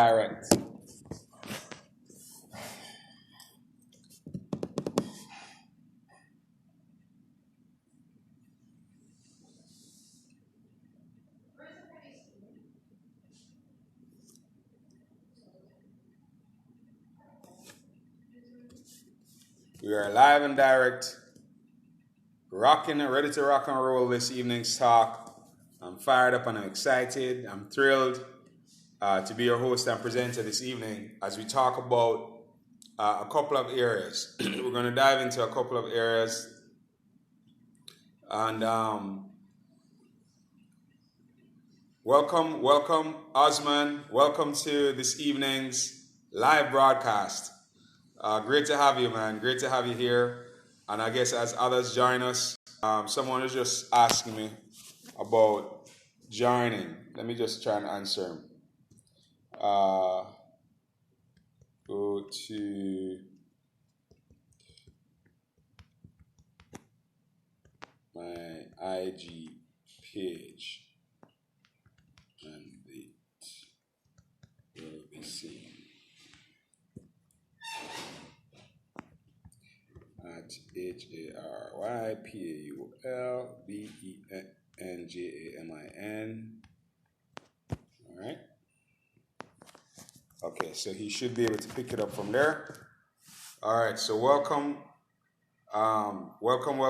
Direct. We are live and direct, rocking and ready to rock and roll this evening's talk. I'm fired up and I'm excited. I'm thrilled to be your host and presenter this evening as we talk about a couple of areas. We're going to dive into a couple of areas, and welcome, Osman. Welcome to this evening's live broadcast. Great to have you, man. Great to have you here. And I guess as others join us, someone is just asking me about joining. Let me just try and answer him. Go to my IG page and it will be seen at HARYPAULBENJAMIN. All right. Okay, so he should be able to pick it up from there. All right, so welcome. Welcome.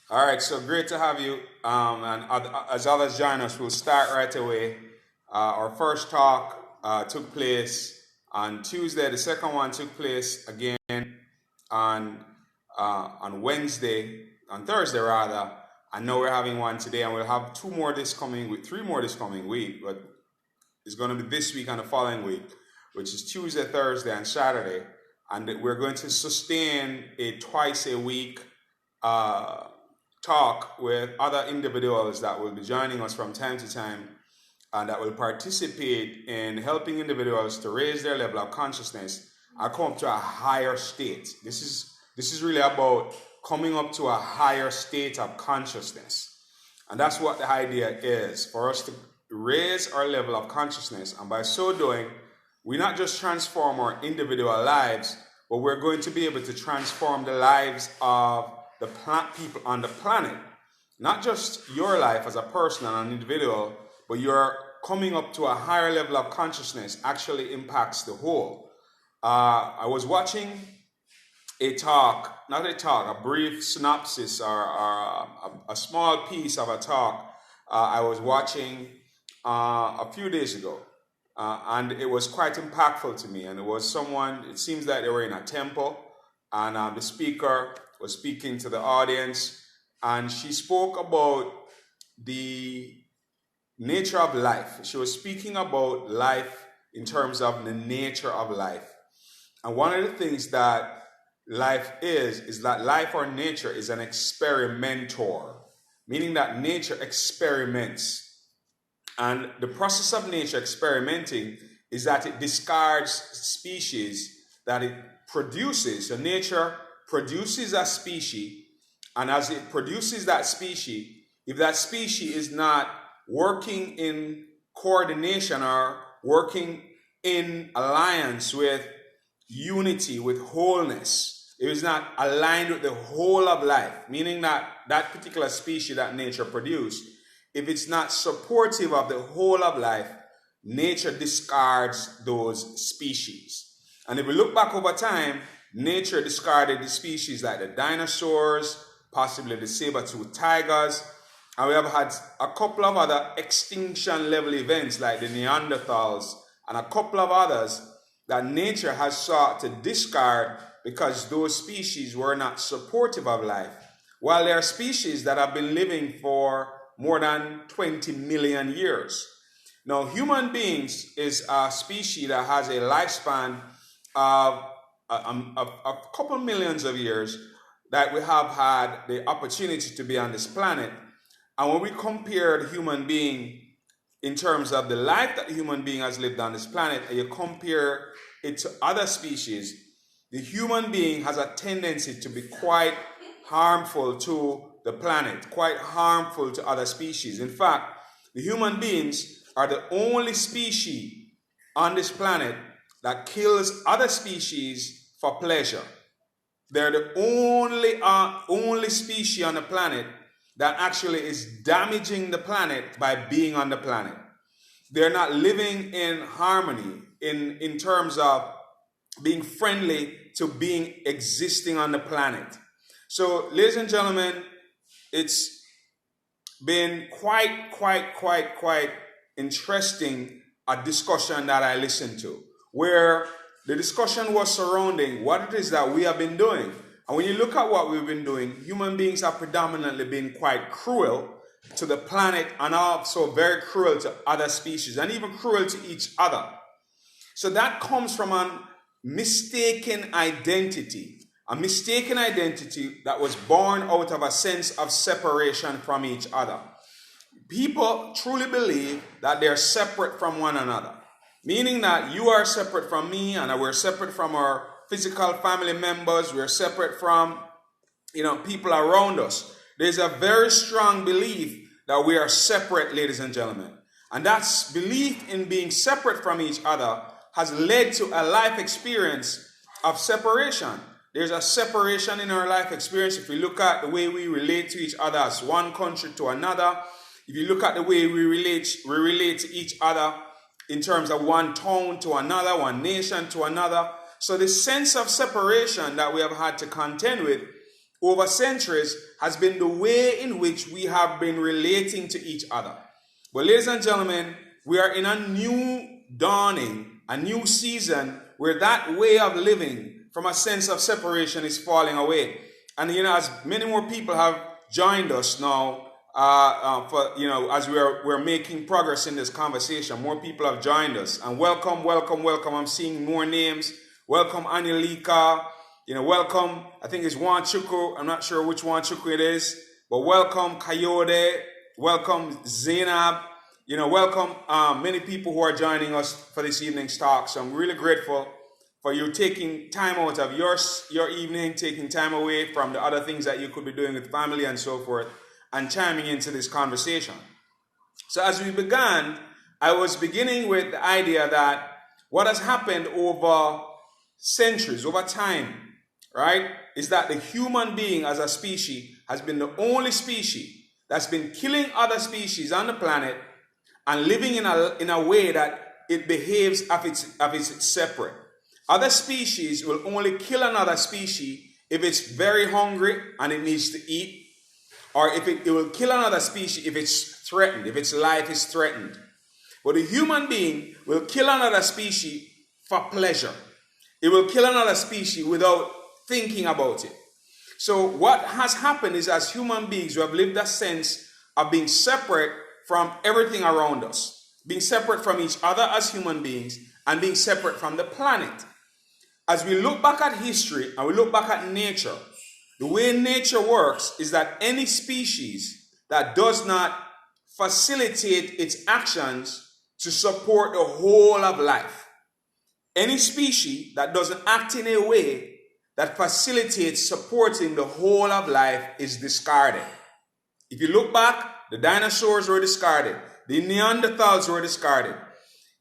All right, so great to have you. And as others join us, we'll start right away. Our first talk took place on Tuesday. The second one took place again on Thursday rather. And now we're having one today, and we'll have three more this coming week, but it's going to be this week and the following week, which is Tuesday, Thursday, and Saturday. And we're going to sustain a twice a week talk with other individuals that will be joining us from time to time and that will participate in helping individuals to raise their level of consciousness and come up to a higher state. This is really about coming up to a higher state of consciousness. And that's what the idea is, for us to raise our level of consciousness. And by so doing, we not just transform our individual lives, but we're going to be able to transform the lives of the people on the planet. Not just your life as a person and an individual, but your coming up to a higher level of consciousness actually impacts the whole. I was watching a brief synopsis or a small piece of a talk I was watching a few days ago. And it was quite impactful to me. And it seems that they were in a temple, and the speaker was speaking to the audience, and she spoke about the nature of life. She was speaking about life in terms of the nature of life. And one of the things that life is that life or nature is an experimenter, meaning that nature experiments. And the process of nature experimenting is that it discards species that it produces. So nature produces a species, and as it produces that species, if that species is not working in coordination or working in alliance with unity, with wholeness, it is not aligned with the whole of life, meaning that that particular species that nature produced, if it's not supportive of the whole of life, nature discards those species. And if we look back over time, nature discarded the species like the dinosaurs, possibly the saber-toothed tigers, and we have had a couple of other extinction level events like the Neanderthals and a couple of others that nature has sought to discard because those species were not supportive of life. While there are species that have been living for more than 20 million years. Now, human beings is a species that has a lifespan of a couple millions of years that we have had the opportunity to be on this planet. And when we compare the human being in terms of the life that the human being has lived on this planet, and you compare it to other species, the human being has a tendency to be quite harmful to the planet, quite harmful to other species. In fact, the human beings are the only species on this planet that kills other species for pleasure. They're the only species on the planet that actually is damaging the planet by being on the planet. They're not living in harmony in terms of being friendly to being existing on the planet. So, ladies and gentlemen, it's been quite interesting a discussion that I listened to, where the discussion was surrounding what it is that we have been doing. And when you look at what we've been doing, human beings have predominantly been quite cruel to the planet and also very cruel to other species and even cruel to each other. So that comes from a mistaken identity that was born out of a sense of separation from each other. People truly believe that they're separate from one another, meaning that you are separate from me and we're separate from our physical family members. We're separate from, people around us. There's a very strong belief that we are separate, ladies and gentlemen. And that belief in being separate from each other has led to a life experience of separation. There's a separation in our life experience. If we look at the way we relate to each other as one country to another, if you look at the way we relate to each other in terms of one town to another, one nation to another. So the sense of separation that we have had to contend with over centuries has been the way in which we have been relating to each other. But ladies and gentlemen, we are in a new dawning, a new season where that way of living from a sense of separation is falling away. And as many more people have joined us now, as we're making progress in this conversation, more people have joined us. And welcome. I'm seeing more names. Welcome Anilika. Welcome. I think it's Wanchuku. I'm not sure which Wanchuku it is, but welcome Coyote. Welcome Zainab. Welcome many people who are joining us for this evening's talk. So I'm really grateful for you taking time out of your evening, taking time away from the other things that you could be doing with family and so forth, and chiming into this conversation. So as we began, I was beginning with the idea that what has happened over centuries, over time, right, is that the human being as a species has been the only species that's been killing other species on the planet and living in a way that it behaves as if it's separate. Other species will only kill another species if it's very hungry and it needs to eat, or if it will kill another species if it's threatened, if its life is threatened. But the human being will kill another species for pleasure. It will kill another species without thinking about it. So what has happened is, as human beings, we have lived a sense of being separate from everything around us, being separate from each other as human beings, and being separate from the planet. As we look back at history and we look back at nature, the way nature works is that any species that does not facilitate its actions to support the whole of life, any species that doesn't act in a way that facilitates supporting the whole of life is discarded. If you look back, the dinosaurs were discarded. The Neanderthals were discarded.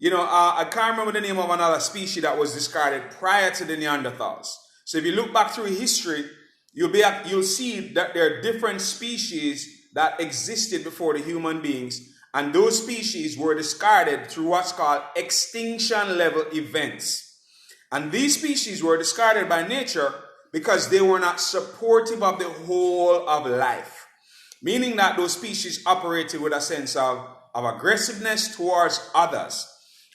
I can't remember the name of another species that was discarded prior to the Neanderthals. So if you look back through history, you'll see that there are different species that existed before the human beings, and those species were discarded through what's called extinction level events. And these species were discarded by nature because they were not supportive of the whole of life, meaning that those species operated with a sense of aggressiveness towards others.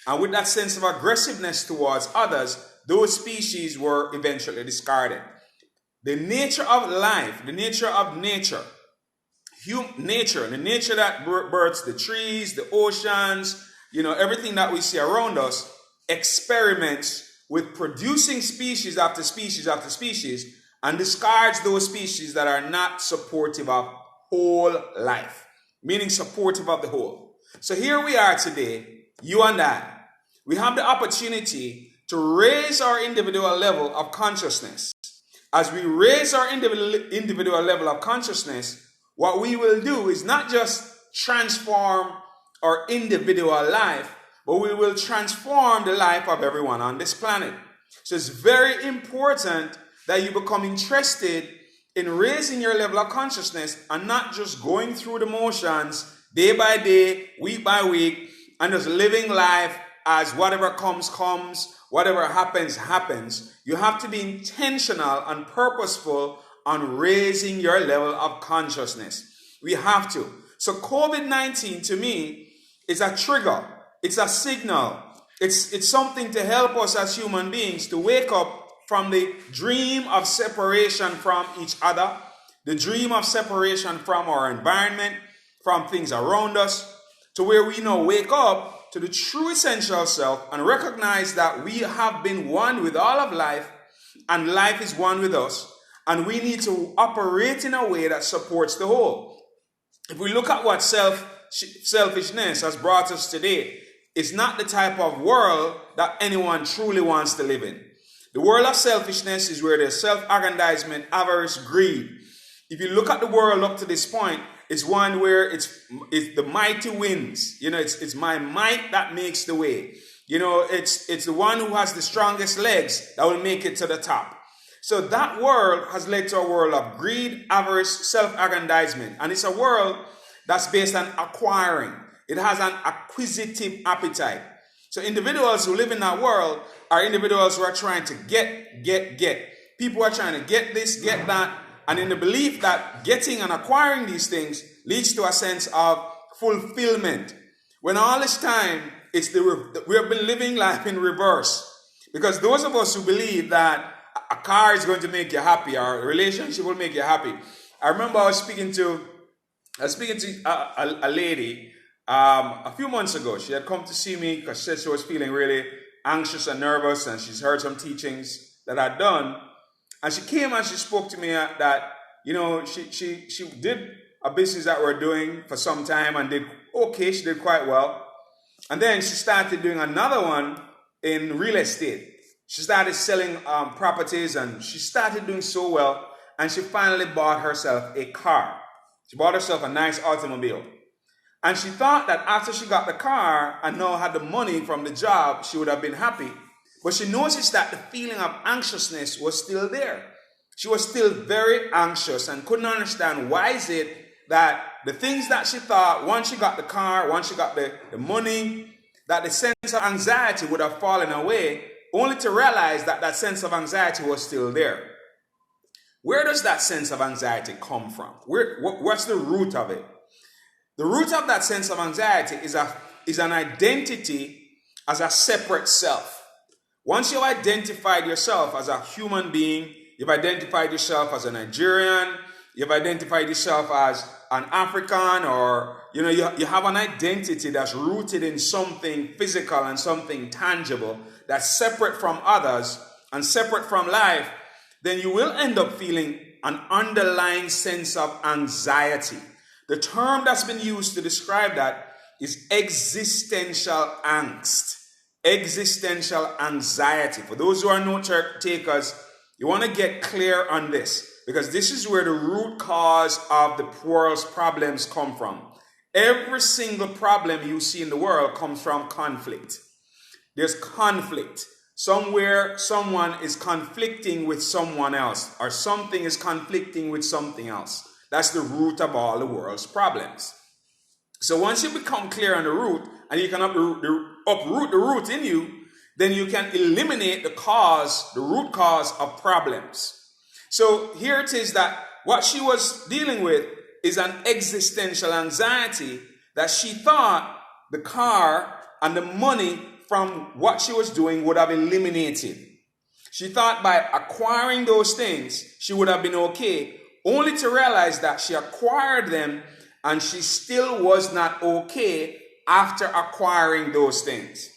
And with that sense of aggressiveness towards others, those species were eventually discarded. The nature of life, the nature of nature, the nature that births the trees, the oceans, everything that we see around us, experiments with producing species after species after species, and discards those species that are not supportive of whole life, meaning supportive of the whole. So here we are today, you and I. We have the opportunity to raise our individual level of consciousness. As we raise our individual level of consciousness, what we will do is not just transform our individual life, but we will transform the life of everyone on this planet. So it's very important that you become interested in raising your level of consciousness and not just going through the motions day by day, week by week, and just living life as whatever comes, whatever happens, happens. You have to be intentional and purposeful on raising your level of consciousness. We have to. So COVID-19 to me is a trigger. It's a signal. It's something to help us as human beings to wake up from the dream of separation from each other, the dream of separation from our environment, from things around us, to where we now wake up to the true essential self and recognize that we have been one with all of life and life is one with us, and we need to operate in a way that supports the whole. If we look at what selfishness has brought us today, it's not the type of world that anyone truly wants to live in. The world of selfishness is where there's self-aggrandizement, avarice, greed. If you look at the world up to this point, it's one where it's the mighty wins. It's my might that makes the way. It's the one who has the strongest legs that will make it to the top. So that world has led to a world of greed, avarice, self-aggrandizement. And it's a world that's based on acquiring. It has an acquisitive appetite. So individuals who live in that world are individuals who are trying to get. People are trying to get this, get that, and in the belief that getting and acquiring these things leads to a sense of fulfillment. When all this time, we have been living life in reverse. Because those of us who believe that a car is going to make you happy, or a relationship will make you happy. I remember I was speaking to a lady a few months ago. She had come to see me because she said she was feeling really anxious and nervous, and she's heard some teachings that I'd done. And she came and she spoke to me that, she did a business that we're doing for some time and did okay. She did quite well. And then she started doing another one in real estate. She started selling properties, and she started doing so well. And she finally bought herself a car. She bought herself a nice automobile. And she thought that after she got the car and now had the money from the job, she would have been happy. But she noticed that the feeling of anxiousness was still there. She was still very anxious and couldn't understand why is it that the things that she thought, once she got the car, once she got the money, that the sense of anxiety would have fallen away, only to realize that that sense of anxiety was still there. Where does that sense of anxiety come from? What's the root of it? The root of that sense of anxiety is an identity as a separate self. Once you've identified yourself as a human being, you've identified yourself as a Nigerian, you've identified yourself as an African, or you have an identity that's rooted in something physical and something tangible that's separate from others and separate from life, then you will end up feeling an underlying sense of anxiety. The term that's been used to describe that is existential angst, existential anxiety. For those who are note takers, you want to get clear on this, because this is where the root cause of the world's problems come from. Every single problem you see in the world comes from conflict. There's conflict. Somewhere, someone is conflicting with someone else, or something is conflicting with something else. That's the root of all the world's problems. So once you become clear on the root, and you can uproot the root in you, then you can eliminate the root cause of problems. So here it is that what she was dealing with is an existential anxiety that she thought the car and the money from what she was doing would have eliminated. She thought by acquiring those things, she would have been okay, only to realize that she acquired them and she still was not okay after acquiring those things.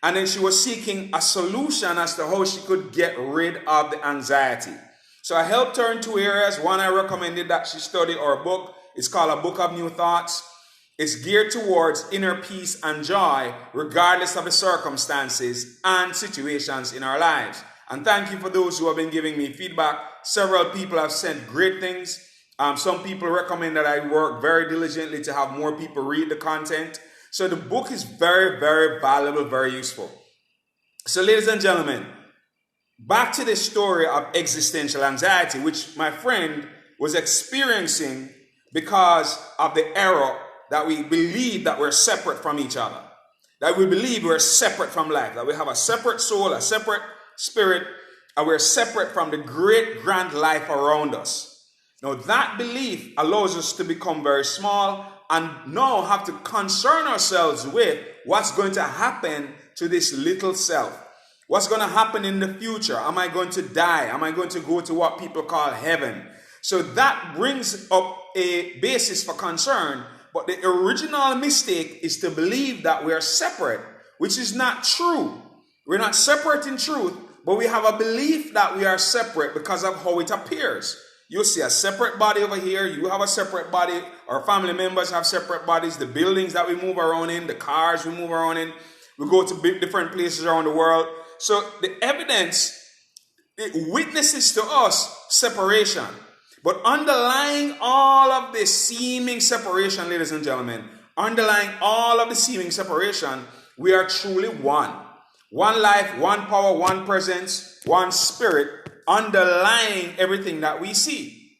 And then she was seeking a solution as to how she could get rid of the anxiety. So I helped her in two areas. One, I recommended that she study our book. It's called A Book of New Thoughts. It's geared towards inner peace and joy, regardless of the circumstances and situations in our lives. And thank you for those who have been giving me feedback. Several people have sent great things. Some people recommend that I work very diligently to have more people read the content. So the book is very, very valuable, very useful. So ladies and gentlemen, back to the story of existential anxiety, which my friend was experiencing because of the error that we believe that we're separate from each other. That we believe we're separate from life. That we have a separate soul, a separate spirit, and we're separate from the great grand life around us. Now that belief allows us to become very small and now have to concern ourselves with what's going to happen to this little self. What's going to happen in the future? Am I going to die? Am I going to go to what people call heaven? So that brings up a basis for concern. But the original mistake is to believe that we are separate, which is not true. We're not separate in truth, but we have a belief that we are separate because of how it appears. You see a separate body over here. You have a separate body. Our family members have separate bodies. The buildings that we move around in, the cars we move around in. We go to different places around the world. So the evidence, it witnesses to us separation. But underlying all of this seeming separation, ladies and gentlemen, underlying all of the seeming separation, we are truly one. One life, one power, one presence, one spirit, underlying everything that we see.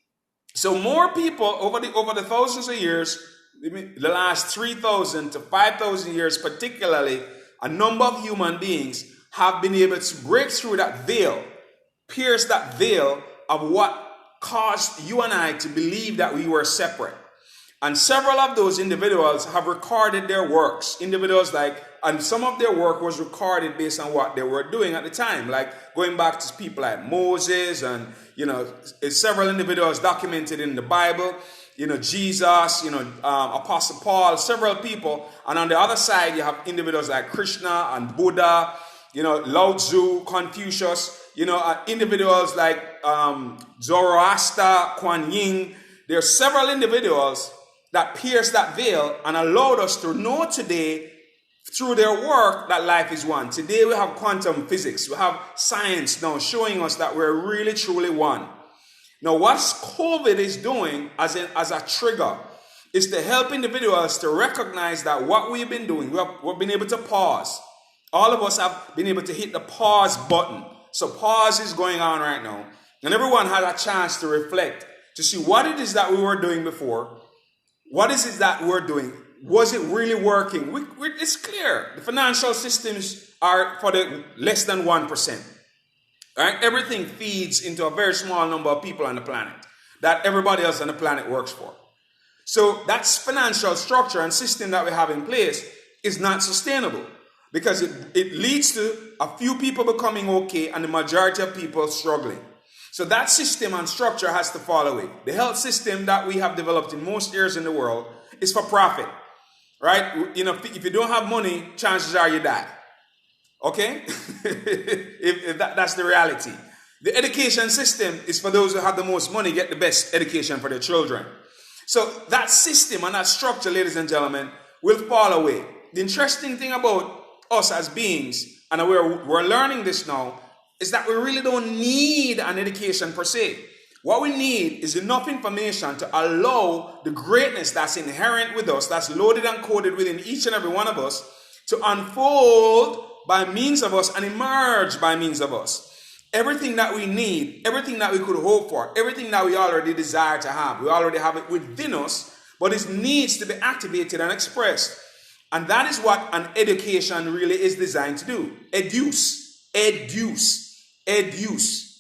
So more people over the thousands of years, the last 3,000 to 5,000 years particularly, a number of human beings have been able to break through that veil, pierce that veil of what caused you and I to believe that we were separate. And several of those individuals have recorded their works. And some of their work was recorded based on what they were doing at the time. Like going back to people like Moses and, several individuals documented in the Bible, Jesus, Apostle Paul, several people. And on the other side, you have individuals like Krishna and Buddha, Lao Tzu, Confucius, individuals like Zoroaster, Kuan Yin. There are several individuals that pierced that veil and allowed us to know today through their work that life is one. Today we have quantum physics. We have science now showing us that we're really truly one. Now what COVID is doing as a trigger is to help individuals to recognize that what we've been doing, we've been able to pause. All of us have been able to hit the pause button. So pause is going on right now. And everyone had a chance to reflect, to see what it is that we were doing before. What is it that we're doing? Was it really working? It's clear. The financial systems are for the less than 1%. Right? Everything feeds into a very small number of people on the planet that everybody else on the planet works for. So that financial structure and system that we have in place is not sustainable because it leads to a few people becoming okay and the majority of people struggling. So that system and structure has to fall away. The health system that we have developed in most areas in the world is for profit, right? If you don't have money, chances are you die. Okay? if that's the reality. The education system is for those who have the most money, get the best education for their children. So that system and that structure, ladies and gentlemen, will fall away. The interesting thing about us as beings, and we're learning this now, is that we really don't need an education per se. What we need is enough information to allow the greatness that's inherent with us, that's loaded and coded within each and every one of us, to unfold by means of us and emerge by means of us. Everything that we need, everything that we could hope for, everything that we already desire to have, we already have it within us, but it needs to be activated and expressed. And that is what an education really is designed to do. Educe,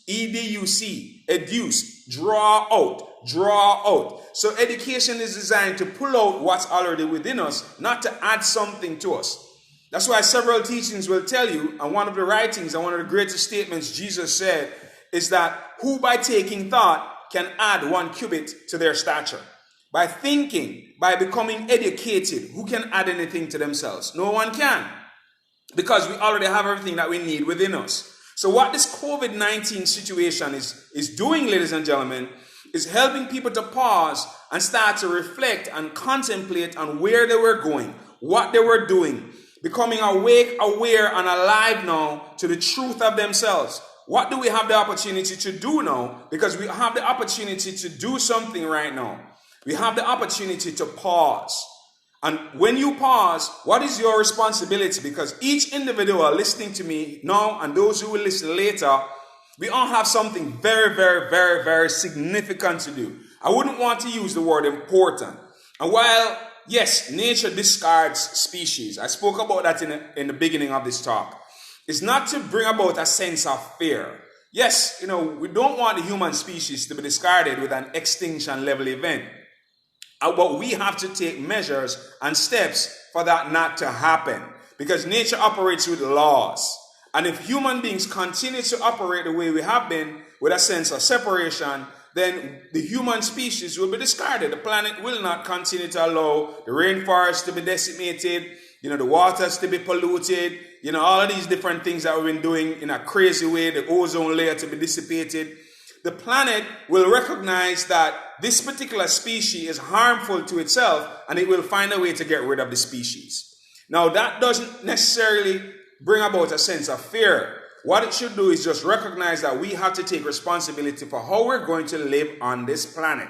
E-D-U-C, educe, draw out. So education is designed to pull out what's already within us, not to add something to us. That's why several teachings will tell you, and one of the writings and one of the greatest statements Jesus said is that who by taking thought can add 1 cubit to their stature. By thinking, by becoming educated, who can add anything to themselves? No one can, because we already have everything that we need within us. So what this COVID-19 situation is doing, ladies and gentlemen, is helping people to pause and start to reflect and contemplate on where they were going, what they were doing, becoming awake, aware, and alive now to the truth of themselves. What do we have the opportunity to do now? Because we have the opportunity to do something right now. We have the opportunity to pause And when you pause, what is your responsibility? Because each individual listening to me now and those who will listen later, we all have something very, very, very, very significant to do. I wouldn't want to use the word important. And while, yes, nature discards species, I spoke about that in the beginning of this talk. It's not to bring about a sense of fear. Yes, we don't want the human species to be discarded with an extinction level event. But we have to take measures and steps for that not to happen. Because nature operates with laws. And if human beings continue to operate the way we have been, with a sense of separation, then the human species will be discarded. The planet will not continue to allow the rainforest to be decimated, the waters to be polluted, all of these different things that we've been doing in a crazy way, the ozone layer to be dissipated. The planet will recognize that this particular species is harmful to itself, and it will find a way to get rid of the species. Now, that doesn't necessarily bring about a sense of fear. What it should do is just recognize that we have to take responsibility for how we're going to live on this planet.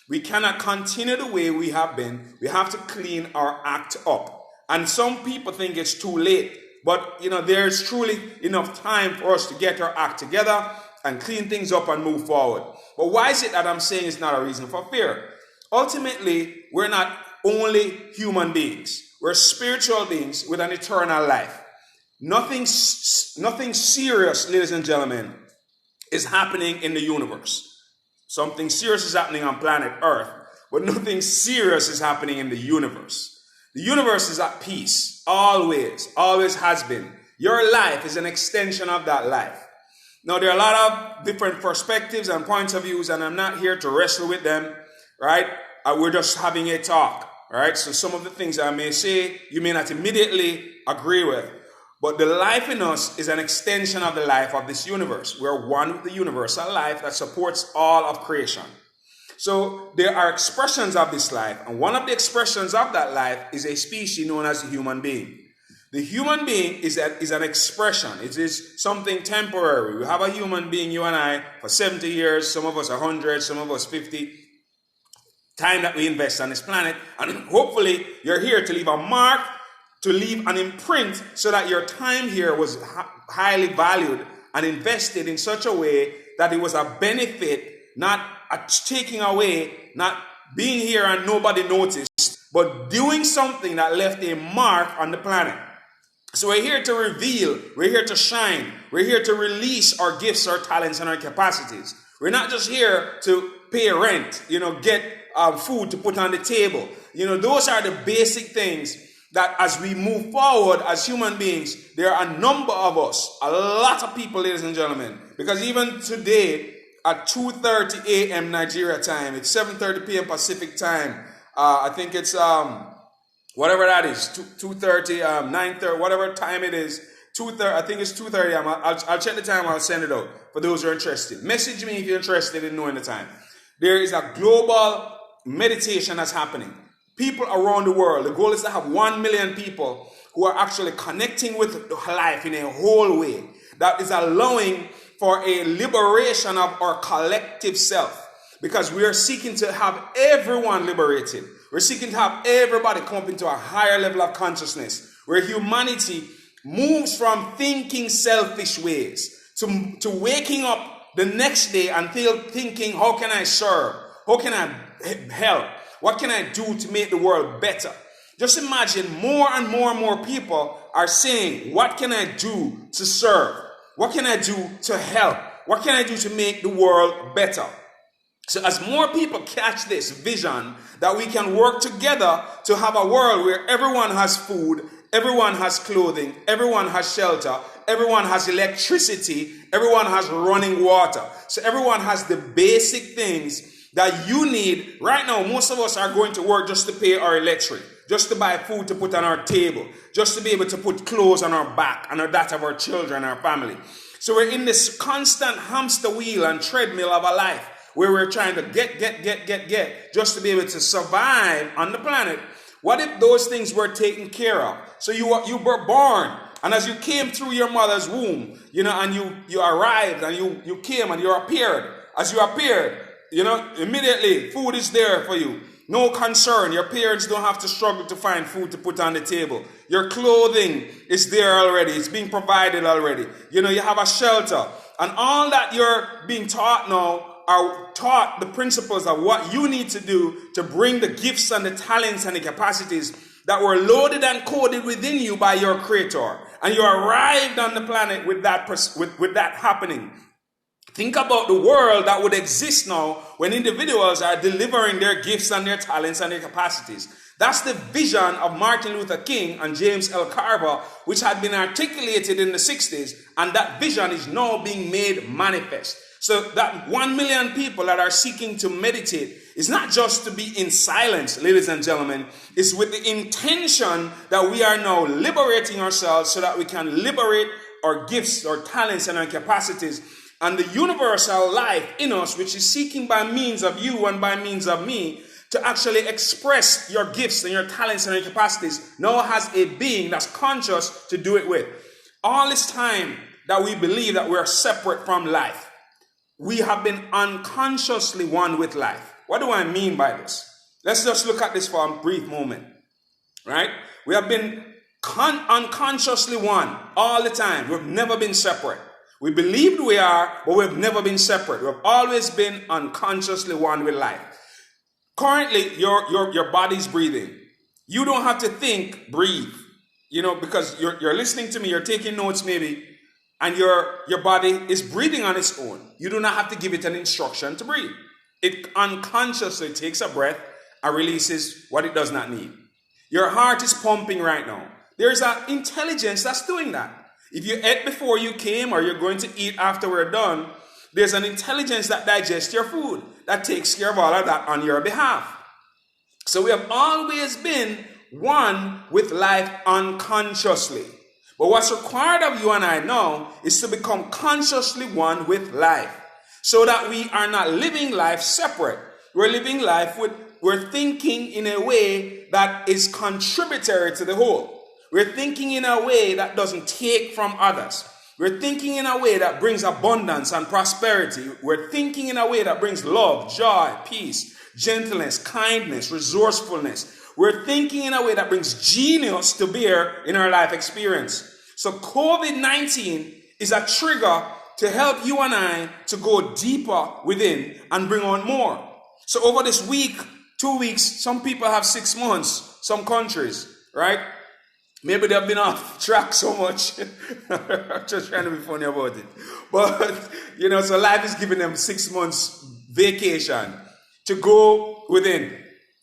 We cannot continue the way we have been. We have to clean our act up. And some people think it's too late. But, there's truly enough time for us to get our act together and clean things up and move forward. But why is it that I'm saying it's not a reason for fear? Ultimately, we're not only human beings. We're spiritual beings with an eternal life. Nothing serious, ladies and gentlemen, is happening in the universe. Something serious is happening on planet Earth, but nothing serious is happening in the universe. The universe is at peace, always has been. Your life is an extension of that life. Now, there are a lot of different perspectives and points of views, and I'm not here to wrestle with them, right? We're just having a talk, right? So some of the things I may say, you may not immediately agree with. But the life in us is an extension of the life of this universe. We're one with the universal life that supports all of creation. So there are expressions of this life, and one of the expressions of that life is a species known as the human being. The human being is an expression. It is something temporary. We have a human being, you and I, for 70 years, some of us 100, some of us 50, time that we invest on this planet, and hopefully you're here to leave a mark, to leave an imprint so that your time here was highly valued and invested in such a way that it was a benefit, not a taking away, not being here and nobody noticed, but doing something that left a mark on the planet. So we're here to reveal, we're here to shine, we're here to release our gifts, our talents, and our capacities. We're not just here to pay rent, get food to put on the table. Those are the basic things that as we move forward as human beings, there are a number of us, a lot of people, ladies and gentlemen, because even today at 2:30 a.m. Nigeria time, it's 7:30 p.m. Pacific time. I think it's whatever that is, 2:30, 9:30, whatever time it is, 2:30. I think it's 2:30. I'll check the time. I'll send it out for those who are interested. Message me if you're interested in knowing the time. There is a global meditation that's happening. People around the world, the goal is to have 1 million people who are actually connecting with life in a whole way that is allowing for a liberation of our collective self, because we are seeking to have everyone liberated. We're seeking to have everybody come up into a higher level of consciousness where humanity moves from thinking selfish ways to waking up the next day and thinking, how can I serve? How can I help? What can I do to make the world better? Just imagine more and more and more people are saying, what can I do to serve? What can I do to help? What can I do to make the world better? So as more people catch this vision that we can work together to have a world where everyone has food, everyone has clothing, everyone has shelter, everyone has electricity, everyone has running water. So everyone has the basic things that you need. Right now, most of us are going to work just to pay our electric, just to buy food to put on our table, just to be able to put clothes on our back and that of our children, our family. So we're in this constant hamster wheel and treadmill of our life where we're trying to get just to be able to survive on the planet. What if those things were taken care of? So you were born, and as you came through your mother's womb, and you arrived and you came and you appeared. As you appeared, immediately food is there for you. No concern. Your parents don't have to struggle to find food to put on the table. Your clothing is there already. It's being provided already. You have a shelter. And all that you're being taught now are taught the principles of what you need to do to bring the gifts and the talents and the capacities that were loaded and coded within you by your creator. And you arrived on the planet with that happening. Think about the world that would exist now when individuals are delivering their gifts and their talents and their capacities. That's the vision of Martin Luther King and James L. Carver, which had been articulated in the 60s, and that vision is now being made manifest. So that 1 million people that are seeking to meditate is not just to be in silence, ladies and gentlemen. It's with the intention that we are now liberating ourselves so that we can liberate our gifts, our talents, and our capacities. And the universal life in us, which is seeking by means of you and by means of me to actually express your gifts and your talents and your capacities, now has a being that's conscious to do it with. All this time that we believe that we're separate from life, we have been unconsciously one with life. What do I mean by this? Let's just look at this for a brief moment, right? We have been unconsciously one all the time. We've never been separate. We believed we are, but we've never been separate. We've always been unconsciously one with life. Currently, your body's breathing. You don't have to think, breathe. Because you're listening to me, you're taking notes maybe, and your body is breathing on its own. You do not have to give it an instruction to breathe. It unconsciously takes a breath and releases what it does not need. Your heart is pumping right now. There's an intelligence that's doing that. If you ate before you came or you're going to eat after we're done, there's an intelligence that digests your food, that takes care of all of that on your behalf. So we have always been one with life unconsciously. But what's required of you and I now is to become consciously one with life, so that we are not living life separate. We're living life we're thinking in a way that is contributory to the whole. We're thinking in a way that doesn't take from others. We're thinking in a way that brings abundance and prosperity. We're thinking in a way that brings love, joy, peace, gentleness, kindness, resourcefulness. We're thinking in a way that brings genius to bear in our life experience. So COVID-19 is a trigger to help you and I to go deeper within and bring on more. So over this week, 2 weeks, some people have 6 months, some countries, right? Maybe they've been off track so much. I'm just trying to be funny about it. But, so life is giving them 6 months vacation to go within.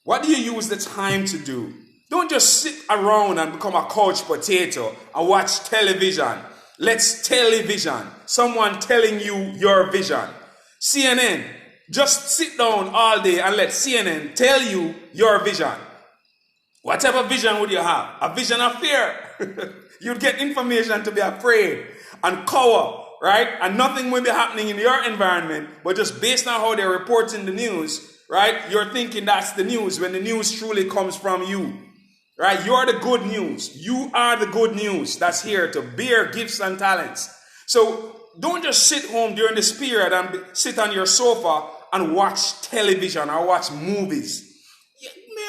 What do you use the time to do? Don't just sit around and become a couch potato and watch television. Let's television. Someone telling you your vision. CNN. Just sit down all day and let CNN tell you your vision. Whatever vision would you have? A vision of fear. You'd get information to be afraid and cower, right? And nothing will be happening in your environment, but just based on how they're reporting the news, right? You're thinking that's the news when the news truly comes from you, right? You're the good news. You are the good news that's here to bear gifts and talents. So don't just sit home during this period and sit on your sofa and watch television or watch movies.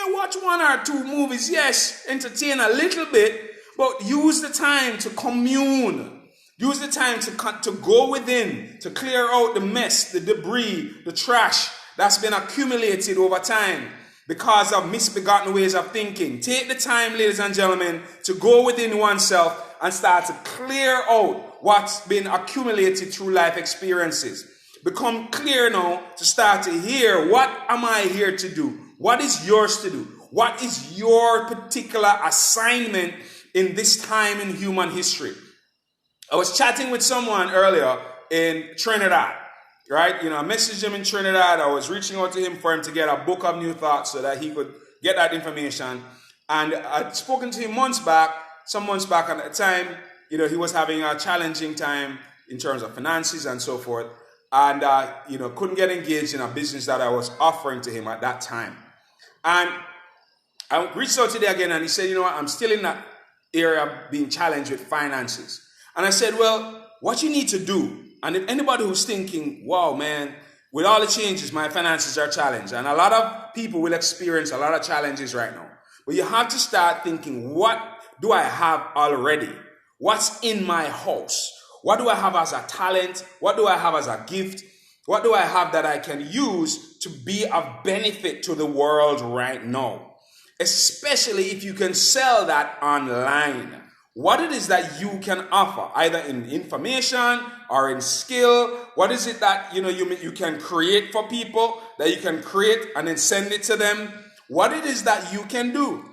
Watch 1 or 2 movies, yes, entertain a little bit, but use the time to commune. Use the time to go within, to clear out the mess, the debris, the trash that's been accumulated over time because of misbegotten ways of thinking. Take the time, ladies and gentlemen, to go within oneself and start to clear out what's been accumulated through life experiences. Become clear now to start to hear, what am I here to do? What is yours to do? What is your particular assignment in this time in human history? I was chatting with someone earlier in Trinidad, right? I messaged him in Trinidad. I was reaching out to him for him to get a book of new thoughts so that he could get that information. And I'd spoken to him some months back, and at the time, he was having a challenging time in terms of finances and so forth. And, couldn't get engaged in a business that I was offering to him at that time. And I reached out today again, and he said, I'm still in that area being challenged with finances. And I said, well, what you need to do, and if anybody who's thinking, wow, man, with all the changes, my finances are challenged. And a lot of people will experience a lot of challenges right now. But you have to start thinking, what do I have already? What's in my house? What do I have as a talent? What do I have as a gift? What do I have that I can use to be of benefit to the world right now? Especially if you can sell that online. What it is that you can offer, either in information or in skill. What is it that you can create for people, that you can create and then send it to them? What it is that you can do.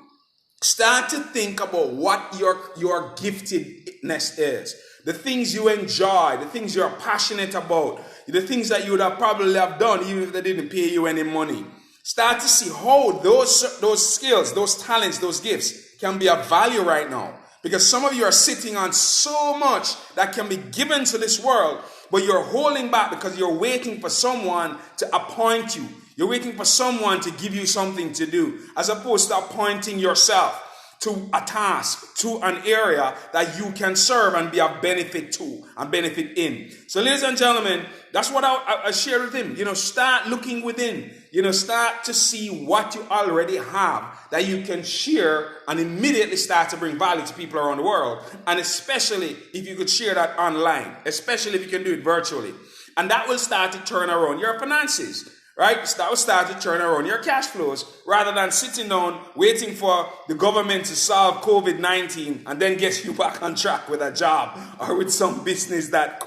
Start to think about what your giftedness is. The things you enjoy, the things you're passionate about, the things that you would have probably have done even if they didn't pay you any money. Start to see how those skills, those talents, those gifts can be of value right now. Because some of you are sitting on so much that can be given to this world, but you're holding back because you're waiting for someone to appoint you. You're waiting for someone to give you something to do, as opposed to appointing yourself to a task, to an area that you can serve and be of benefit to and benefit in. So ladies and gentlemen, that's what I shared with him. Start looking within. Start to see what you already have that you can share and immediately start to bring value to people around the world. And especially if you could share that online, especially if you can do it virtually. And that will start to turn around your finances. Right? That will start to turn around your cash flows rather than sitting down waiting for the government to solve COVID-19 and then get you back on track with a job or with some business that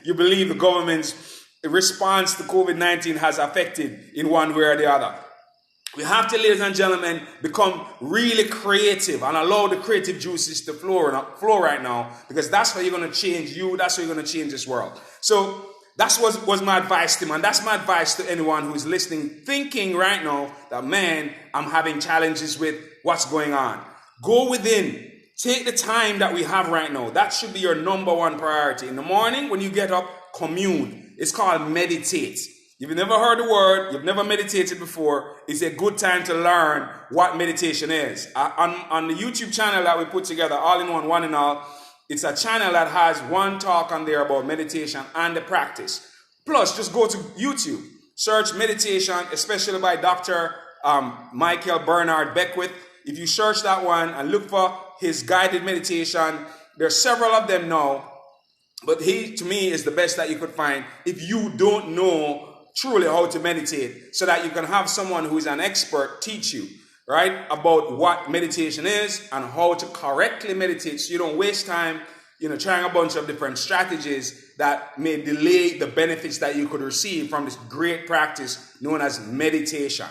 you believe the government's response to COVID-19 has affected in one way or the other. We have to, ladies and gentlemen, become really creative and allow the creative juices to flow right now, because that's how you're going to change you. That's how you're going to change this world. So that's what was my advice to him, and that's my advice to anyone who's listening, thinking right now that, man, I'm having challenges with what's going on. Go within. Take the time that we have right now. That should be your number one priority. In the morning, when you get up, commune. It's called meditate. If you've never heard the word, you've never meditated before, it's a good time to learn what meditation is. On the YouTube channel that we put together, All in One, One in All, it's a channel that has one talk on there about meditation and the practice. Plus, just go to YouTube, search meditation, especially by Dr. Michael Bernard Beckwith. If you search that one and look for his guided meditation, there's several of them now, but he, to me, is the best that you could find if you don't know truly how to meditate, so that you can have someone who is an expert teach you. Right, about what meditation is and how to correctly meditate, so you don't waste time, trying a bunch of different strategies that may delay the benefits that you could receive from this great practice known as meditation.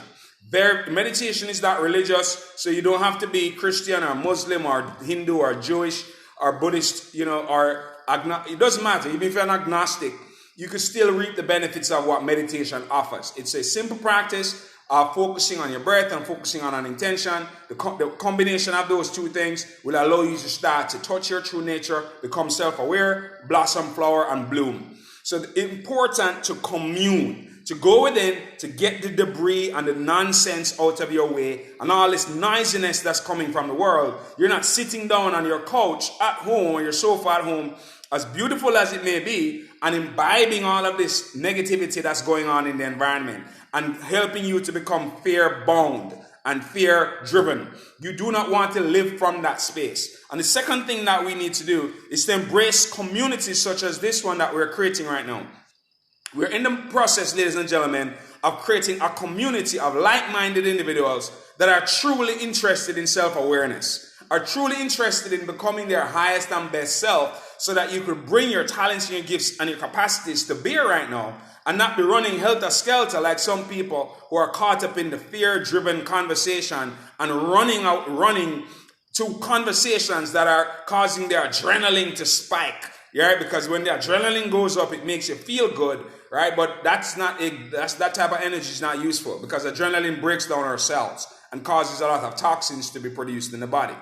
Meditation is not religious, so you don't have to be Christian or Muslim or Hindu or Jewish or Buddhist, or it doesn't matter. Even if you're an agnostic, you can still reap the benefits of what meditation offers. It's a simple practice. Focusing on your breath and focusing on an intention. The combination of those two things will allow you to start to touch your true nature, become self-aware, blossom, flower, and bloom. So it's important to commune, to go within, to get the debris and the nonsense out of your way, and all this noisiness that's coming from the world. You're not sitting down on your couch at home or your sofa at home, as beautiful as it may be, and imbibing all of this negativity that's going on in the environment and helping you to become fear-bound and fear-driven. You do not want to live from that space. And the second thing that we need to do is to embrace communities such as this one that we're creating right now. We're in the process, ladies and gentlemen, of creating a community of like-minded individuals that are truly interested in self-awareness, are truly interested in becoming their highest and best self, so that you could bring your talents and your gifts and your capacities to bear right now, and not be running helter-skelter like some people who are caught up in the fear-driven conversation and running to conversations that are causing their adrenaline to spike. Right? Because when the adrenaline goes up, it makes you feel good, right? But that type of energy is not useful, because adrenaline breaks down our cells and causes a lot of toxins to be produced in the body.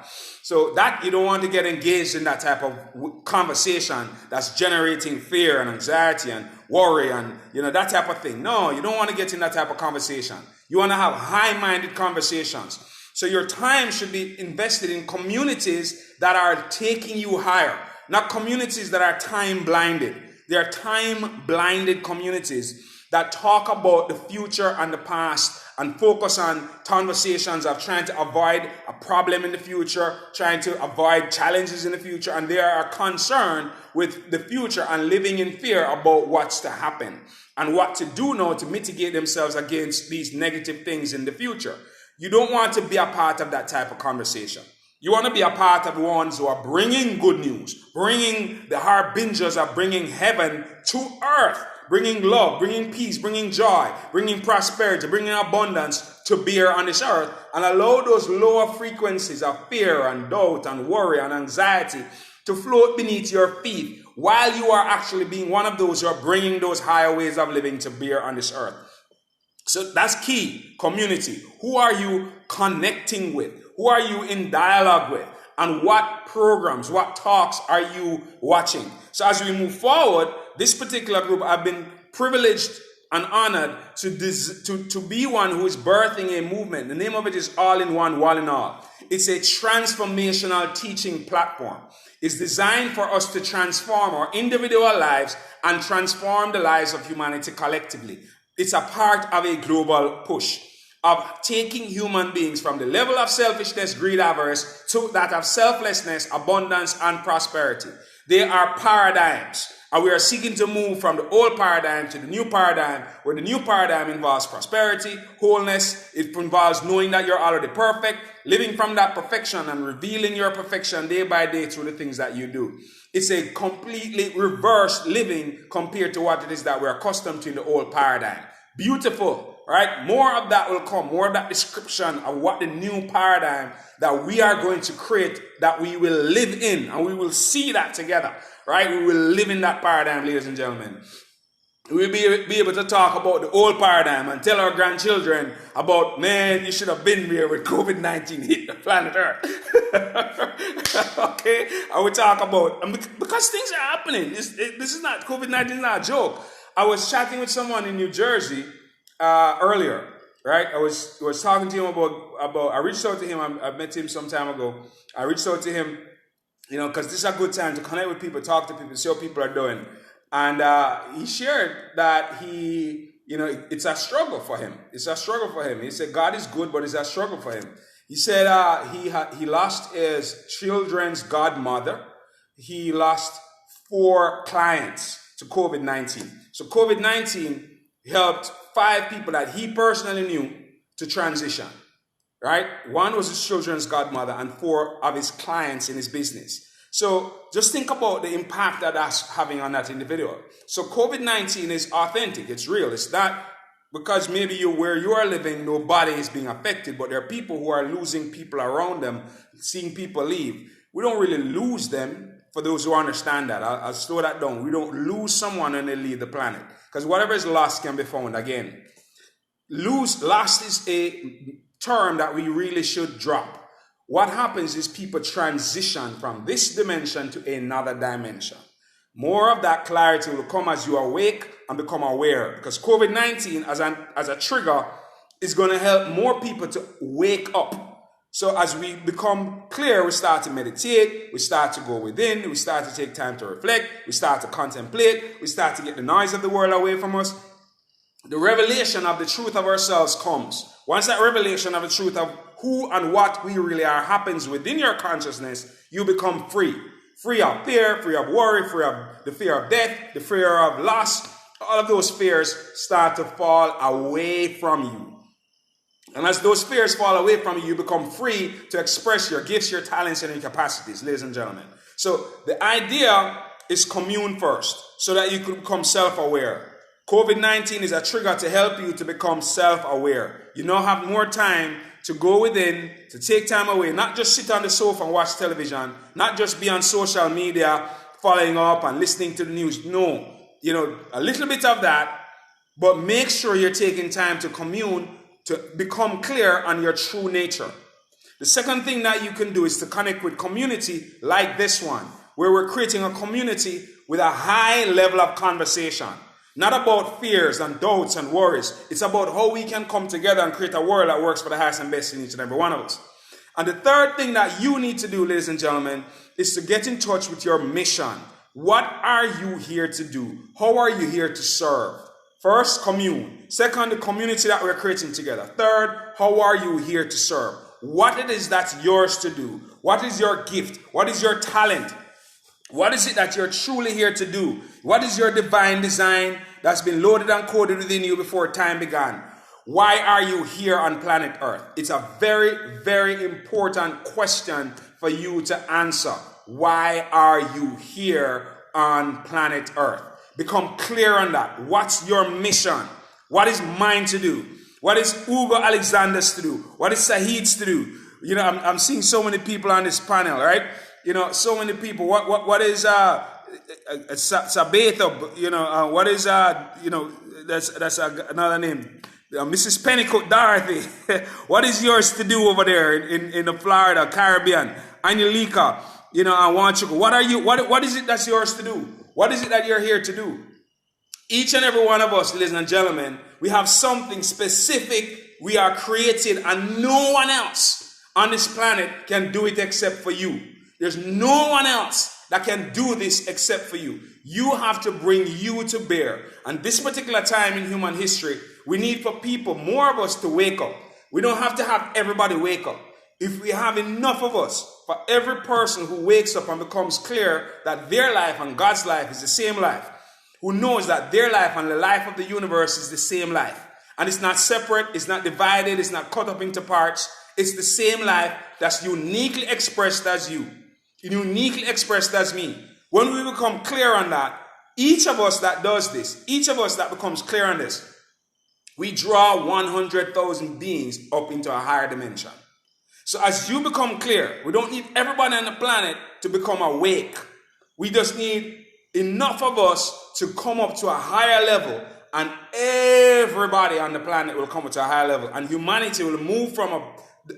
So that you don't want to get engaged in that type of conversation that's generating fear and anxiety and worry and that type of thing. No, you don't want to get in that type of conversation. You want to have high-minded conversations. So your time should be invested in communities that are taking you higher, not communities that are time-blinded. They are time-blinded communities that talk about the future and the past and focus on conversations of trying to avoid a problem in the future, trying to avoid challenges in the future, and they are concerned with the future and living in fear about what's to happen and what to do now to mitigate themselves against these negative things in the future. You don't want to be a part of that type of conversation. You want to be a part of the ones who are bringing good news, bringing the harbingers of bringing heaven to earth, bringing love, bringing peace, bringing joy, bringing prosperity, bringing abundance to bear on this earth, and allow those lower frequencies of fear and doubt and worry and anxiety to float beneath your feet while you are actually being one of those who are bringing those higher ways of living to bear on this earth. So that's key. Community. Who are you connecting with? Who are you in dialogue with? And what programs, what talks are you watching? So as we move forward, this particular group, I've been privileged and honored to be one who is birthing a movement. The name of it is All in One, All in All. It's a transformational teaching platform. It's designed for us to transform our individual lives and transform the lives of humanity collectively. It's a part of a global push of taking human beings from the level of selfishness, greed, avarice to that of selflessness, abundance, and prosperity. They are paradigms, and we are seeking to move from the old paradigm to the new paradigm, where the new paradigm involves prosperity, wholeness. It involves knowing that you're already perfect, living from that perfection and revealing your perfection day by day through the things that you do. It's a completely reversed living compared to what it is that we're accustomed to in the old paradigm. Beautiful, right? More of that will come, more of that description of what the new paradigm that we are going to create, that we will live in, and we will see that together, right? We will live in that paradigm, ladies and gentlemen. We'll be able to talk about the old paradigm and tell our grandchildren about, man, you should have been here when COVID-19 hit the planet Earth. Okay? And we talk about, because things are happening. This is not, COVID-19 is not a joke. I was chatting with someone in New Jersey earlier, right? I was talking to him about I reached out to him. I met him some time ago. I reached out to him, because this is a good time to connect with people, talk to people, see how people are doing. And he shared that it's a struggle for him. It's a struggle for him. He said God is good, but it's a struggle for him. He said he lost his children's godmother. He lost 4 clients to COVID-19. So COVID-19 helped 5 people that he personally knew to transition, right? 1 was his children's godmother and 4 of his clients in his business. So just think about the impact that that's having on that individual. So COVID-19 is authentic. It's real. It's not because maybe where you are living, nobody is being affected, but there are people who are losing people around them, seeing people leave. We don't really lose them. For those who understand that, I'll slow that down. We don't lose someone when they leave the planet. Because whatever is lost can be found again. Lost is a term that we really should drop. What happens is people transition from this dimension to another dimension. More of that clarity will come as you awake and become aware. Because COVID-19 as a trigger is going to help more people to wake up. So as we become clear, we start to meditate, we start to go within, we start to take time to reflect, we start to contemplate, we start to get the noise of the world away from us. The revelation of the truth of ourselves comes. Once that revelation of the truth of who and what we really are happens within your consciousness, you become free. Free of fear, free of worry, free of the fear of death, the fear of loss. All of those fears start to fall away from you. And as those fears fall away from you, you become free to express your gifts, your talents, and your capacities, ladies and gentlemen. So the idea is commune first, so that you can become self-aware. COVID-19 is a trigger to help you to become self-aware. You now have more time to go within, to take time away, not just sit on the sofa and watch television, not just be on social media, following up and listening to the news. No, a little bit of that, but make sure you're taking time to commune, to become clear on your true nature. The second thing that you can do is to connect with community like this one, where we're creating a community with a high level of conversation. Not about fears and doubts and worries. It's about how we can come together and create a world that works for the highest and best in each and every one of us. And the third thing that you need to do, ladies and gentlemen, is to get in touch with your mission. What are you here to do? How are you here to serve? First, commune. Second, the community that we're creating together. Third, how are you here to serve? What it is that's yours to do? What is your gift? What is your talent? What is it that you're truly here to do? What is your divine design that's been loaded and coded within you before time began? Why are you here on planet Earth? It's a very, very important question for you to answer. Why are you here on planet Earth? Become clear on that. What's your mission? What is mine to do? What is Hugo Alexander's to do? What is Sahid's to do? You know, I'm seeing so many people on this panel, right? You know, so many people. What is Sabetha? You know, what is you know, that's another name. Mrs. Pennycook Dorothy. What is yours to do over there in the Florida Caribbean? Angelica, you know, I want you. What are you? What is it that's yours to do? What is it that you're here to do? Each and every one of us, ladies and gentlemen, we have something specific we are creating, and no one else on this planet can do it except for you. There's no one else that can do this except for you. You have to bring you to bear. And this particular time in human history, we need for people, more of us, to wake up. We don't have to have everybody wake up. If we have enough of us, for every person who wakes up and becomes clear that their life and God's life is the same life, who knows that their life and the life of the universe is the same life, and it's not separate, it's not divided, it's not cut up into parts, it's the same life that's uniquely expressed as you, uniquely expressed as me. When we become clear on that, each of us that does this, each of us that becomes clear on this, we draw 100,000 beings up into a higher dimension. So as you become clear, we don't need everybody on the planet to become awake. We just need enough of us to come up to a higher level, and everybody on the planet will come up to a higher level, and humanity will move from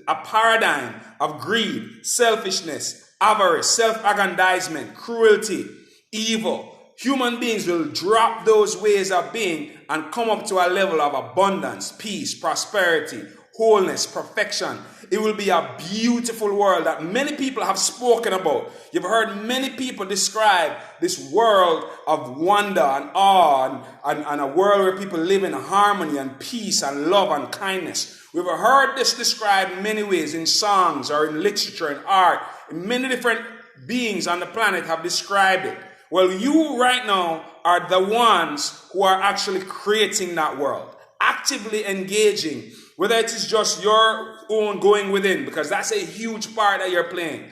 a paradigm of greed, selfishness, avarice, self-aggrandizement, cruelty, evil. Human beings will drop those ways of being and come up to a level of abundance, peace, prosperity, wholeness, perfection. It will be a beautiful world that many people have spoken about. You've heard many people describe this world of wonder and awe, and a world where people live in harmony and peace and love and kindness. We've heard this described in many ways, in songs or in literature and art. Many different beings on the planet have described it. Well, you right now are the ones who are actually creating that world, actively engaging, whether it is just your own going within, because that's a huge part that you're playing.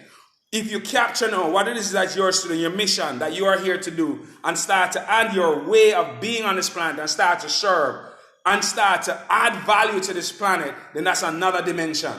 If you capture now what it is that you're doing, your mission that you are here to do, and start to add your way of being on this planet and start to serve and start to add value to this planet, then that's another dimension.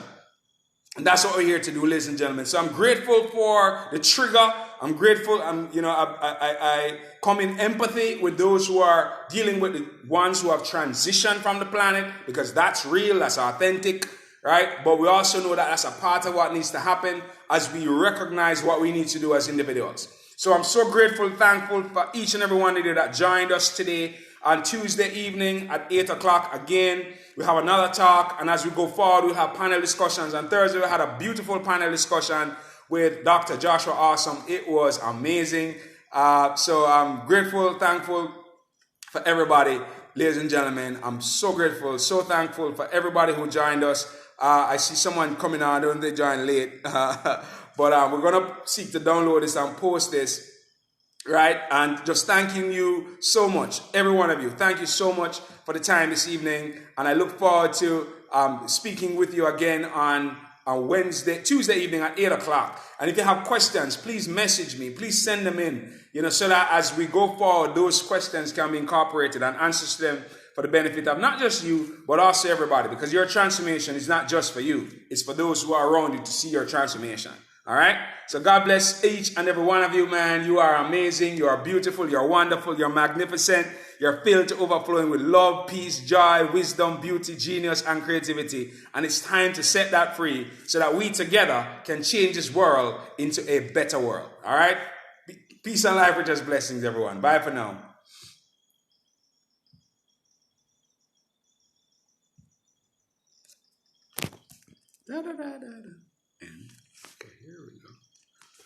And that's what we're here to do, ladies and gentlemen. So I'm grateful for the trigger. I'm grateful. I come in empathy with those who are dealing with the ones who have transitioned from the planet, because that's real, that's authentic, right? But we also know that that's a part of what needs to happen as we recognize what we need to do as individuals. So I'm so grateful, thankful for each and every one of you that joined us today on Tuesday evening at 8 o'clock. Again, we have another talk, and as we go forward, we'll have panel discussions. On Thursday, we had a beautiful panel discussion with Dr. Joshua Awesome. It was amazing. So I'm grateful, thankful for everybody, ladies and gentlemen. I'm so grateful, so thankful for everybody who joined us. I see someone coming on, don't they join late? But we're going to seek to download this and post this. Right, and just thanking you so much, every one of you. Thank you so much for the time this evening, and I look forward to speaking with you again on Tuesday evening at 8 o'clock. And if you have questions, please message me. Please send them in, so that as we go forward, those questions can be incorporated and answers to them for the benefit of not just you, but also everybody, because your transformation is not just for you. It's for those who are around you to see your transformation. All right. So God bless each and every one of you, man. You are amazing. You are beautiful. You're wonderful. You're magnificent. You're filled to overflowing with love, peace, joy, wisdom, beauty, genius, and creativity. And it's time to set that free so that we together can change this world into a better world. all right? Peace and life, richest blessings, everyone. Bye for now. Da, da, da, da, da.